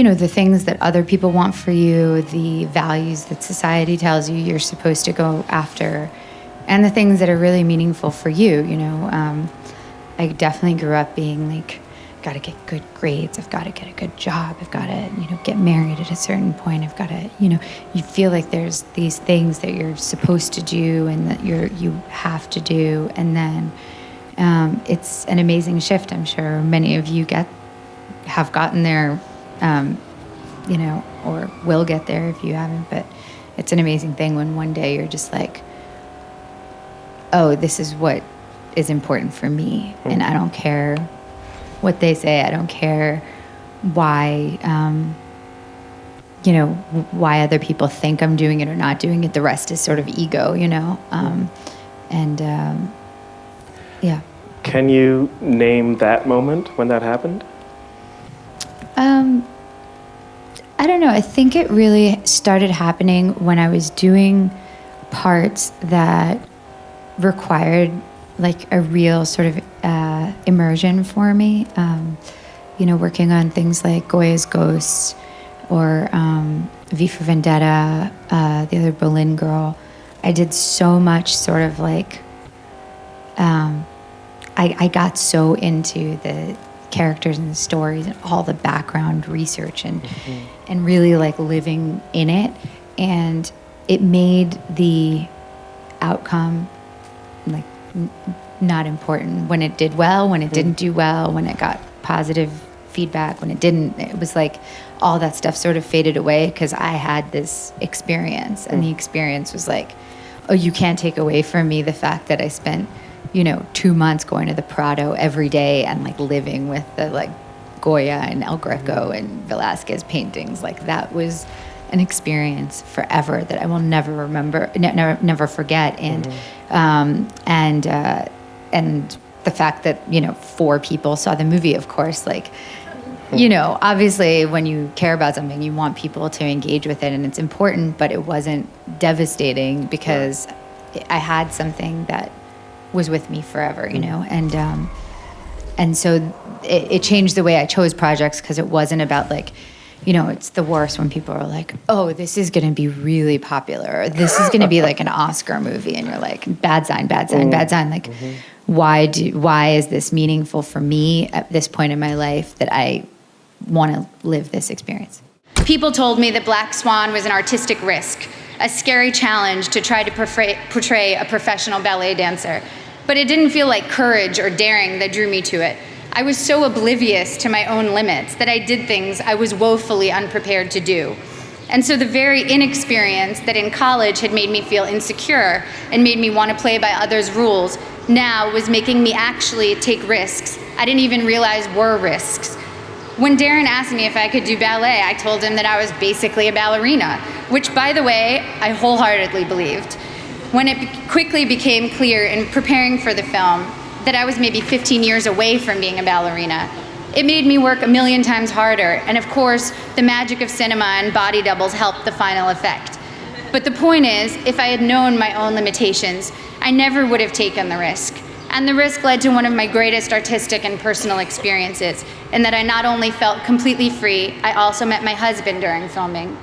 the things that other people want for you, the values that society tells you you're supposed to go after, and the things that are really meaningful for you. I definitely grew up being like, got to get good grades, I've got to get a good job, I've got to, get married at a certain point, I've got to, you feel like there's these things that you're supposed to do and that you have to do. And then it's an amazing shift. I'm sure many of you have gotten there, or will get there if you haven't, but it's an amazing thing when one day you're just like, oh, this is what is important for me. And I don't care what they say. I don't care why, why other people think I'm doing it or not doing it. The rest is sort of ego, yeah. Can you name that moment when that happened? I don't know. I think it really started happening when I was doing parts that required like a real sort of immersion for me. Working on things like Goya's Ghosts or V for Vendetta, the other Berlin Girl. I did so much sort of like, I got so into the characters and the stories and all the background research and really like living in it. And it made the outcome like not important. When it did well, when it didn't do well, when it got positive feedback, when it didn't, it was like all that stuff sort of faded away because I had this experience, and the experience was like, oh, you can't take away from me the fact that I spent 2 months going to the Prado every day and like living with the like Goya and El Greco and Velázquez paintings. Like that was an experience forever that I will never remember, never forget. And the fact that 4 people saw the movie, of course, like obviously when you care about something, you want people to engage with it, and it's important. But it wasn't devastating because I had something that was with me forever, and so it changed the way I chose projects, because it wasn't about like, it's the worst when people are like, oh, this is going to be really popular, or this is going to be like an Oscar movie, and you're like, bad sign, bad sign, bad sign. Like, why is this meaningful for me at this point in my life that I want to live this experience? People told me that Black Swan was an artistic risk, a scary challenge to try to portray a professional ballet dancer. But it didn't feel like courage or daring that drew me to it. I was so oblivious to my own limits that I did things I was woefully unprepared to do. And so the very inexperience that in college had made me feel insecure and made me want to play by others' rules now was making me actually take risks I didn't even realize were risks. When Darren asked me if I could do ballet, I told him that I was basically a ballerina, which, by the way, I wholeheartedly believed. When it quickly became clear in preparing for the film that I was maybe 15 years away from being a ballerina, it made me work a million times harder. And of course, the magic of cinema and body doubles helped the final effect. But the point is, if I had known my own limitations, I never would have taken the risk. And the risk led to one of my greatest artistic and personal experiences, in that I not only felt completely free, I also met my husband during filming.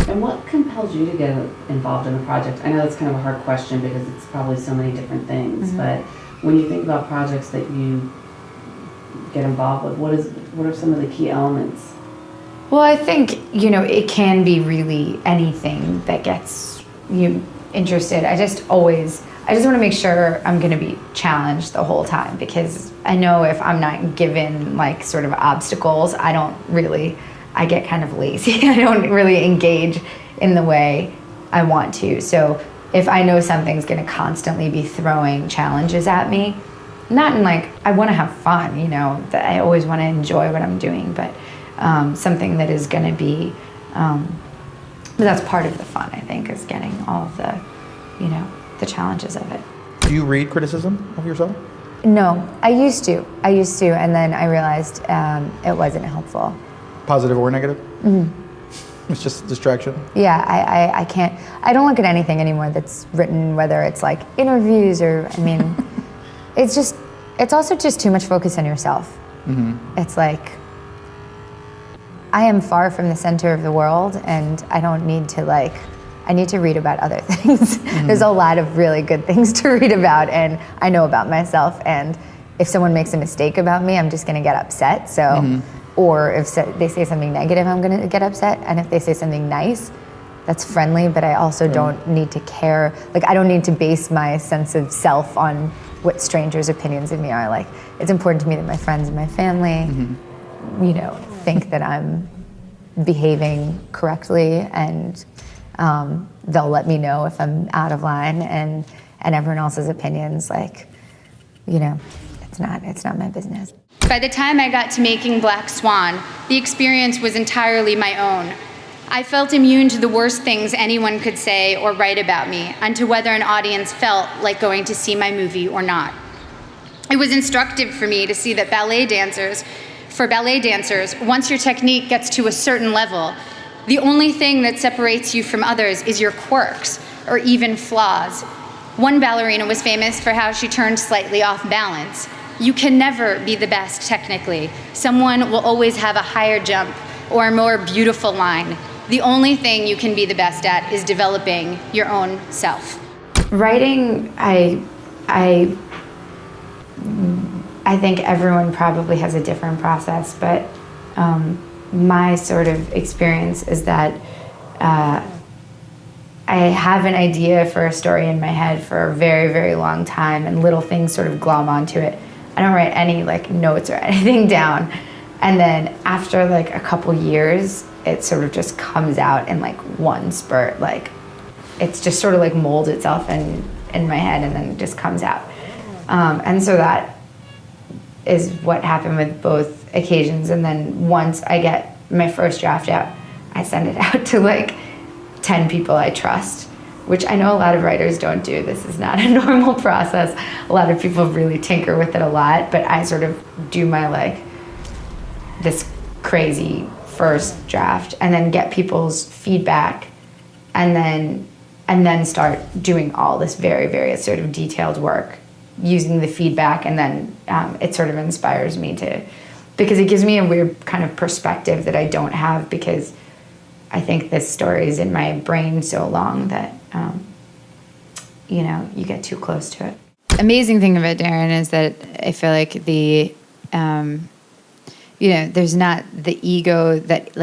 And what compelled you to get involved in the project? I know that's kind of a hard question because it's probably so many different things, but when you think about projects that you get involved with, what are some of the key elements? Well, I think, it can be really anything that gets you interested. I just want to make sure I'm going to be challenged the whole time, because I know if I'm not given like sort of obstacles, I get kind of lazy. I don't really engage in the way I want to. So if I know something's going to constantly be throwing challenges at me, not in like, I want to have fun, that I always want to enjoy what I'm doing, but something that is going to be, but that's part of the fun, I think, is getting all of the, the challenges of it. Do you read criticism of yourself? No, I used to, and then I realized it wasn't helpful. Positive or negative? Mm-hmm. It's just distraction? Yeah, I can't, I don't look at anything anymore that's written, whether it's like interviews or, it's also just too much focus on yourself. Mm-hmm. It's like, I am far from the center of the world, and I don't need to I need to read about other things. There's a lot of really good things to read about, and I know about myself, and if someone makes a mistake about me, I'm just gonna get upset, so, or if they say something negative, I'm gonna get upset, and if they say something nice, that's friendly, but I also don't need to care, I don't need to base my sense of self on what strangers' opinions of me are. It's important to me that my friends and my family, think that I'm behaving correctly, and they'll let me know if I'm out of line, and everyone else's opinions, it's not my business. By the time I got to making Black Swan, the experience was entirely my own. I felt immune to the worst things anyone could say or write about me, and to whether an audience felt like going to see my movie or not. It was instructive for me to see that for ballet dancers, once your technique gets to a certain level, the only thing that separates you from others is your quirks, or even flaws. One ballerina was famous for how she turned slightly off balance. You can never be the best technically. Someone will always have a higher jump or a more beautiful line. The only thing you can be the best at is developing your own self. Writing, I think everyone probably has a different process, but my sort of experience is that I have an idea for a story in my head for a very, very long time, and little things sort of glom onto it. I don't write any notes or anything down. And then after a couple years, it sort of just comes out in one spurt. It's just sort of molds itself in my head, and then it just comes out. And so that is what happened with both occasions. And then once I get my first draft out, I send it out to 10 people I trust, which I know a lot of writers don't do. This is not a normal process. A lot of people really tinker with it a lot, but I sort of do my this crazy first draft, and then get people's feedback, and then start doing all this very, very sort of detailed work using the feedback, and then it sort of inspires me because it gives me a weird kind of perspective that I don't have, because I think this story is in my brain so long that you get too close to it. Amazing thing about Darren is that I feel like there's not the ego that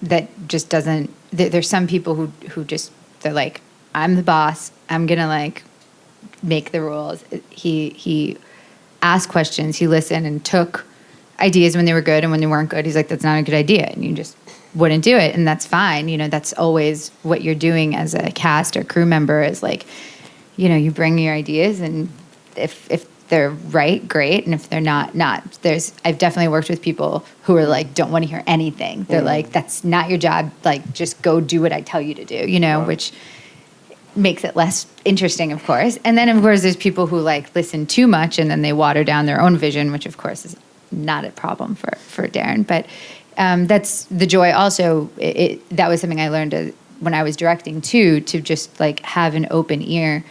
that just doesn't. There's some people who just, they're I'm the boss. I'm gonna make the rules. He asked questions. He listened and took ideas when they were good, and when they weren't good, he's that's not a good idea, and you just wouldn't do it, and that's fine. That's always what you're doing as a cast or crew member is you bring your ideas, and if they're right, great, and if they're not. I've definitely worked with people who are don't want to hear anything. They're that's not your job. Just go do what I tell you to do. Wow. Which makes it less interesting, of course. And then, of course, there's people who listen too much, and then they water down their own vision, which, of course, is not a problem for Darren. But that's the joy. Also, that was something I learned when I was directing too, to just have an open ear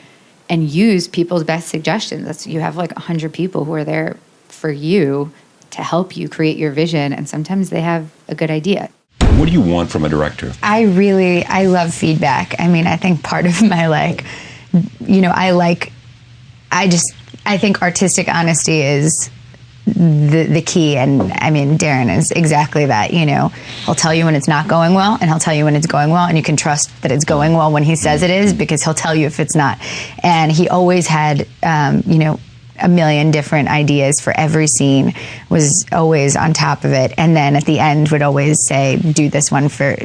and use people's best suggestions. You have 100 people who are there for you to help you create your vision, and sometimes they have a good idea. What do you want from a director? I love feedback. I mean, I think part of my I think artistic honesty is the key, and I mean, Darren is exactly that. He'll tell you when it's not going well, and he'll tell you when it's going well, and you can trust that it's going well when he says it is, because he'll tell you if it's not. And he always had a million different ideas for every scene, was always on top of it, and then at the end would always say, do this one for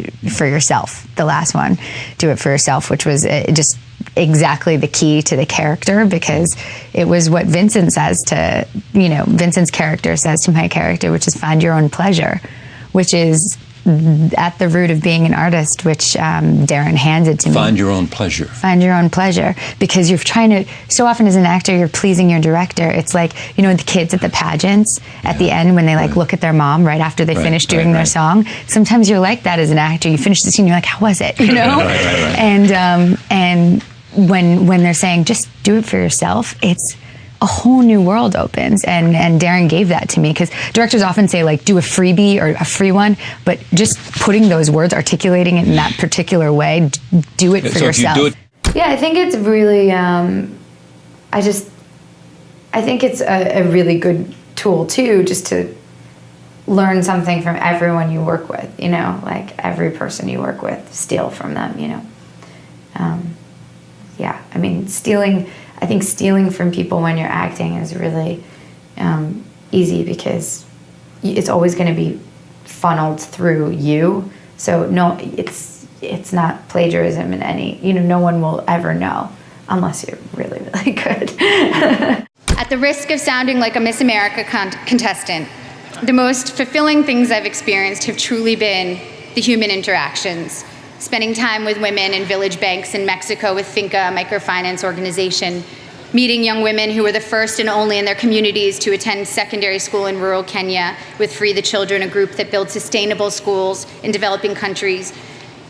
yourself, the last one, do it for yourself, which was just exactly the key to the character, because it was what Vincent says to, Vincent's character says to my character, which is find your own pleasure, which is at the root of being an artist, which Darren handed to me. Find your own pleasure. Find your own pleasure, because you're trying to, so often as an actor, you're pleasing your director. It's the kids at the pageants at the end when they look at their mom right after they finish doing their song. Sometimes you're like that as an actor. You finish the scene, you're like, how was it? And when they're saying just do it for yourself, it's a whole new world opens. And Darren gave that to me, because directors often say, like, do a freebie or a free one, but just putting those words, articulating it in that particular way, do it for So yourself. if you do it, Yeah, I think it's really, I think it's a really good tool too, just to learn something from everyone you work with, you know, like every person you work with, steal from them, you know. Yeah, I mean, I think stealing from people when you're acting is really easy, because it's always going to be funneled through you. So no, it's not plagiarism in any, you know, no one will ever know unless you're really, really good. At the risk of sounding like a Miss America contestant, the most fulfilling things I've experienced have truly been the human interactions. Spending time with women in village banks in Mexico with Finca, a microfinance organization, meeting young women who were the first and only in their communities to attend secondary school in rural Kenya with Free the Children, a group that builds sustainable schools in developing countries,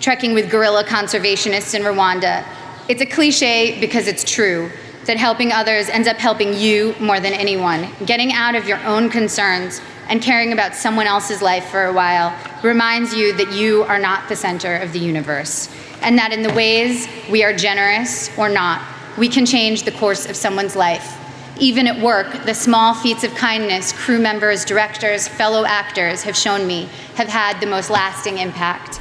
trekking with guerrilla conservationists in Rwanda. It's a cliche because it's true, that helping others ends up helping you more than anyone. Getting out of your own concerns and caring about someone else's life for a while reminds you that you are not the center of the universe, and that in the ways we are generous or not, we can change the course of someone's life. Even at work, the small feats of kindness crew members, directors, fellow actors have shown me have had the most lasting impact.